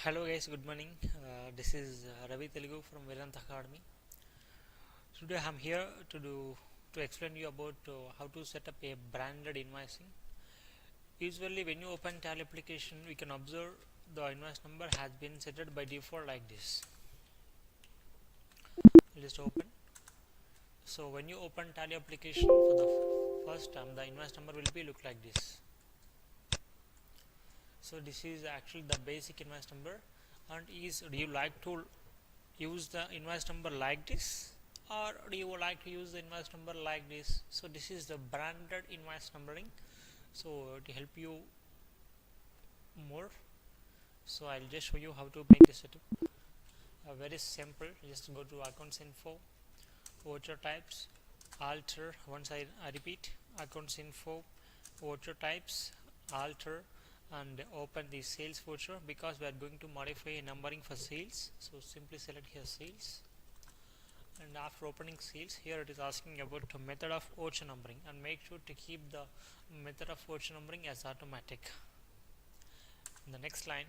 Hello guys, good morning. This is Ravi Telugu from Vedanta Academy. Today I'm here to explain you about how to set up a branded invoicing. Usually when you open Tally application, we can observe the invoice number has been set by default like this. Just open. So when you open Tally application for the first time, the invoice number will be look like this. So this is actually the basic invoice number. And do you like to use the invoice number like this, or do you like to use the invoice number like this? So this is the branded invoice numbering. So to help you more, so I'll just show you how to make this setup. Very simple. Just go to accounts info, voucher types, alter. Once I repeat, accounts info, voucher types, alter, and open the sales voucher, because we are going to modify a numbering for sales. So simply select here sales, and after opening sales, here it is asking about the method of voucher numbering, and make sure to keep the method of voucher numbering as automatic. In the next line,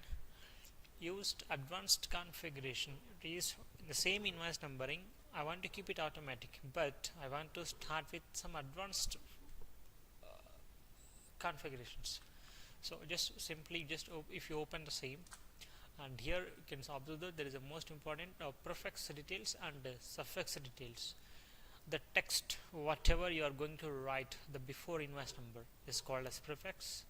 used advanced configuration. It is the same invoice numbering. I want to keep it automatic, but I want to start with some advanced configurations. So just simply if you open the same, and here you can observe that there is a most important prefix details and suffix details. The text, whatever you are going to write the before invoice number, is called as prefix,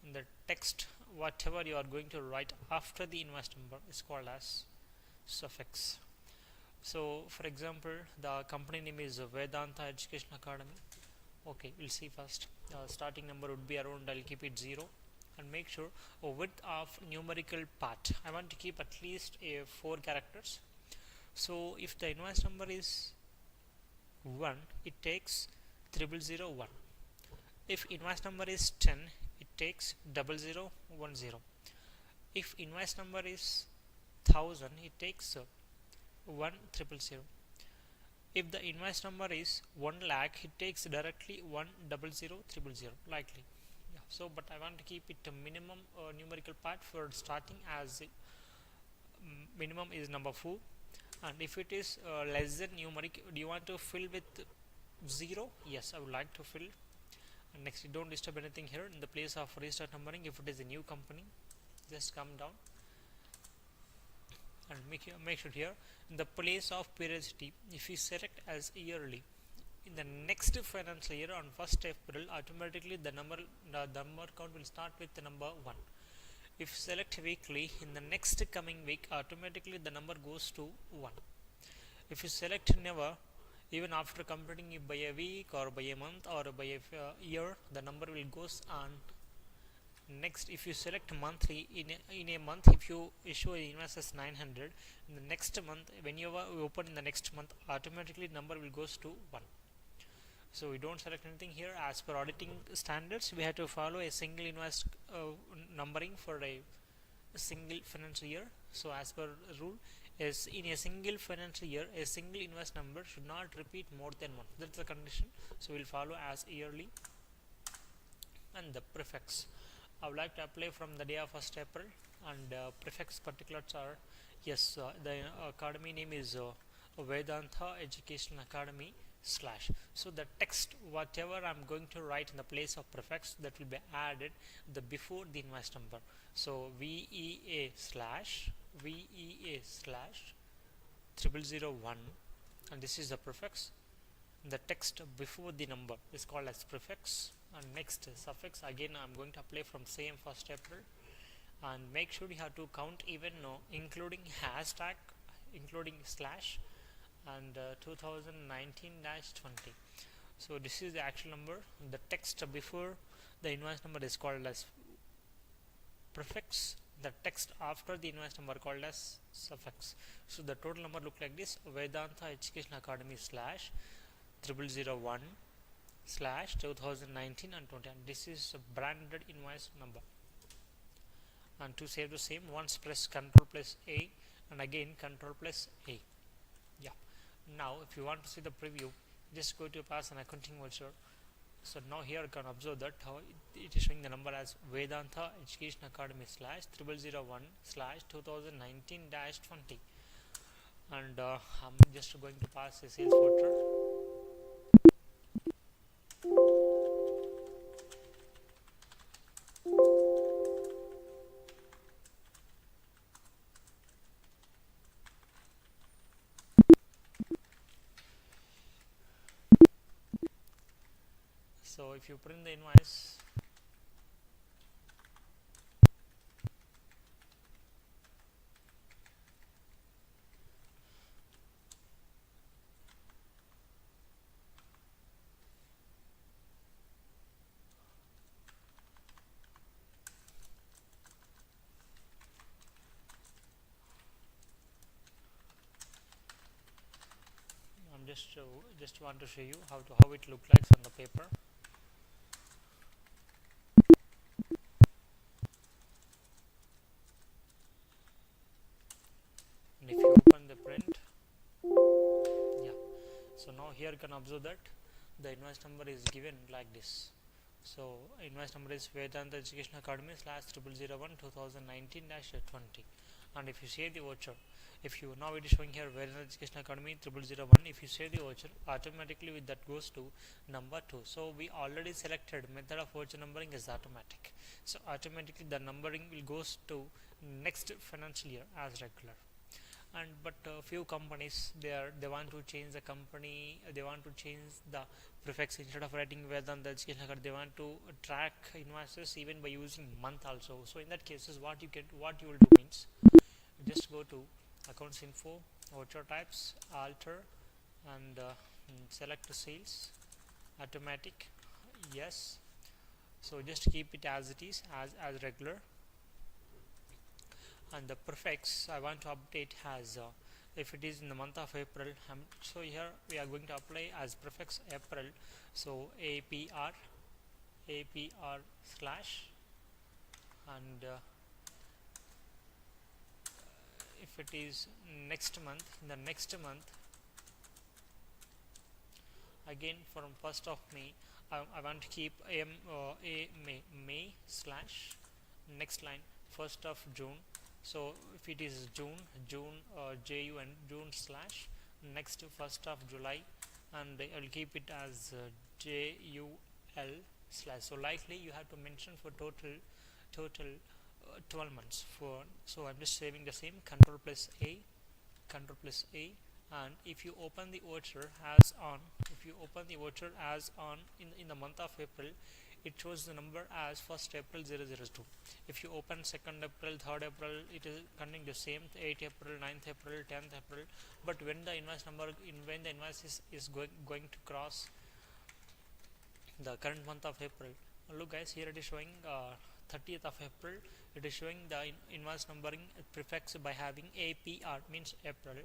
and the text, whatever you are going to write after the invoice number, is called as suffix. So for example, the company name is Vedanta Education Academy. Okay, we'll see first. Starting number would be around, I'll keep it 0, and make sure width of numerical part, I want to keep at least 4 characters. So if the invoice number is 1, it takes 0001. If invoice number is 10, it takes 0010. If invoice number is 1000, it takes 1000. If the invoice number is 1 lakh, it takes directly 100,000 likely. Yeah. So but I want to keep it a minimum numerical part for starting, as minimum is number 4. And if it is less than numeric, do you want to fill with 0? Yes, I would like to fill. And next, you don't disturb anything here. In the place of restart numbering, if it is a new company, just come down and make sure here in the place of periodicity, if you select as yearly, in the next financial year on 1st April, automatically the number count will start with the number 1. If select weekly, in the next coming week, automatically the number goes to 1. If you select never, even after completing it by a week or by a month or by a year, the number will goes on. Next, if you select monthly, in a month, if you issue an invoice as 900, in the next month, when you open in the next month, automatically number will goes to 1. So we don't select anything here. As per auditing standards, we have to follow a single invoice numbering for a single financial year. So as per rule, is in a single financial year, a single invoice number should not repeat more than 1. That's the condition. So we'll follow as yearly. And the prefix, I would like to apply from the day of 1st April, and prefix particulars are, yes, the academy name is Vedanta Education Academy /. So the text, whatever I'm going to write in the place of prefix, that will be added before the invoice number. So VEA / 0001, and this is the prefix. The text before the number is called as prefix. And next, suffix, again I'm going to apply from same 1st April, and make sure you have to count even including hashtag, including slash, and 2019-20. So this is the actual number. The text before the invoice number is called as prefix. The text after the invoice number called as suffix. So the total number look like this: Vedanta Education Academy /0001 /2019 and 20. And this is a branded invoice number. And to save the same, once press Ctrl plus A, and again Ctrl plus A. Yeah. Now if you want to see the preview, just go to pass an accounting voucher, So now here you can observe that how it is showing the number as Vedanta Education Academy slash 0001 slash 2019 20, and I'm just going to pass a sales voucher. So if you print the invoice, I'm just want to show you how it looks like on the paper. And if you open the print, yeah. So now here you can observe that the invoice number is given like this. So invoice number is Vedanta Education Academy slash 0001 2019 20, and if you save the voucher, if you now it is showing here Vedanta Education Academy 0001, if you save the voucher, automatically with that goes to number 2. So we already selected method of voucher numbering is automatic, so automatically the numbering will goes to next financial year as regular. And but few companies they want to change the company, they want to change the prefix. Instead of writing Vedanta Education Academy, they want to track invoices even by using month also. So in that cases, what you will do means just go to accounts info, voucher types, alter, and select sales automatic, yes. So just keep it as it is, as regular. And the prefix I want to update has if it is in the month of April, so here we are going to apply as prefix April, so APR slash, and if it is next month, in the next month again from 1st of May, I want to keep May slash next line 1st of June. So if it is June June slash next 1st of July, and I will keep it as JUL slash. So likely you have to mention for total 12 months for. So I'm just saving the same, control plus A, and if you open the voucher as on, in the month of April, it shows the number as 1st April 002. If you open 2nd April, 3rd April, it is containing the same 8th April, 9th April, 10th April. But when the invoice is going to cross the current month of April, look guys, here it is showing 30th of April, it is showing the invoice numbering prefix by having APR, means April,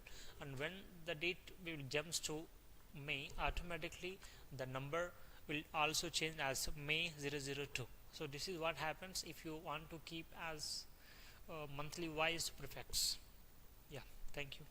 and when the date will jumps to May, automatically the number will also change as May 002. So this is what happens if you want to keep as monthly wise prefix. Yeah, thank you.